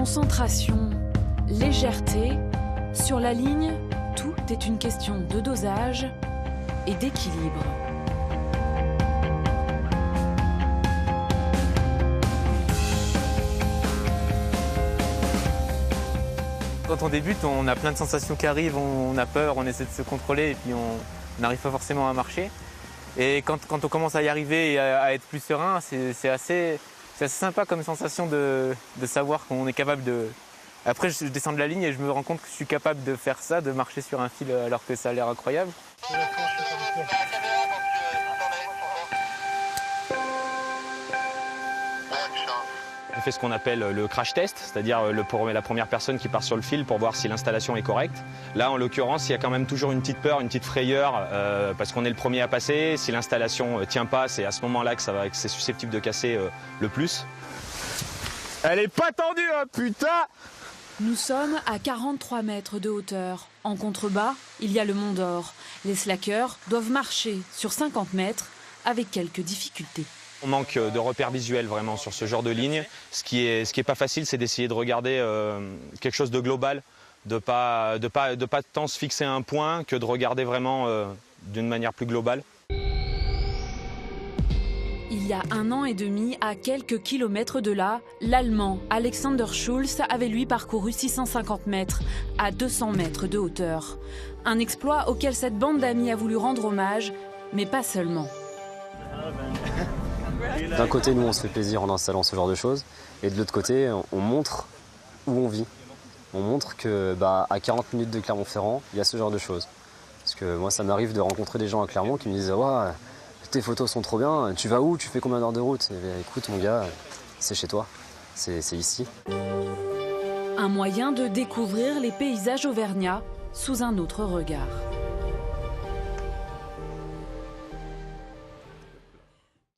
Concentration, légèreté, sur la ligne, tout est une question de dosage et d'équilibre. Quand on débute, on a plein de sensations qui arrivent, on a peur, on essaie de se contrôler et puis on n'arrive pas forcément à marcher. Et quand on commence à y arriver et à être plus serein, c'est assez sympa comme sensation de savoir qu'on est capable de... Après, je descends de la ligne et je me rends compte que je suis capable de faire ça, de marcher sur un fil alors que ça a l'air incroyable. On fait ce qu'on appelle le crash test, c'est-à-dire la première personne qui part sur le fil pour voir si l'installation est correcte. Là, en l'occurrence, il y a quand même toujours une petite peur, une petite frayeur, parce qu'on est le premier à passer. Si l'installation ne tient pas, c'est à ce moment-là que c'est susceptible de casser le plus. Elle est pas tendue, hein, putain! Nous sommes à 43 mètres de hauteur. En contrebas, il y a le Mont d'Or. Les slackers doivent marcher sur 50 mètres avec quelques difficultés. On manque de repères visuels vraiment sur ce genre de ligne. Ce qui est pas facile, c'est d'essayer de regarder quelque chose de global, de pas tant se fixer à un point que de regarder vraiment d'une manière plus globale. Il y a 1 an et demi, à quelques kilomètres de là, l'Allemand Alexander Schulz avait lui parcouru 650 mètres à 200 mètres de hauteur. Un exploit auquel cette bande d'amis a voulu rendre hommage, mais pas seulement. D'un côté, nous, on se fait plaisir en installant ce genre de choses, et de l'autre côté, on montre où on vit. On montre que, à 40 minutes de Clermont-Ferrand, il y a ce genre de choses. Parce que moi, ça m'arrive de rencontrer des gens à Clermont qui me disent « Waouh, tes photos sont trop bien, tu vas où? Tu fais combien d'heures de route ?» Eh bien, écoute, mon gars, c'est chez toi, c'est ici. Un moyen de découvrir les paysages auvergnats sous un autre regard.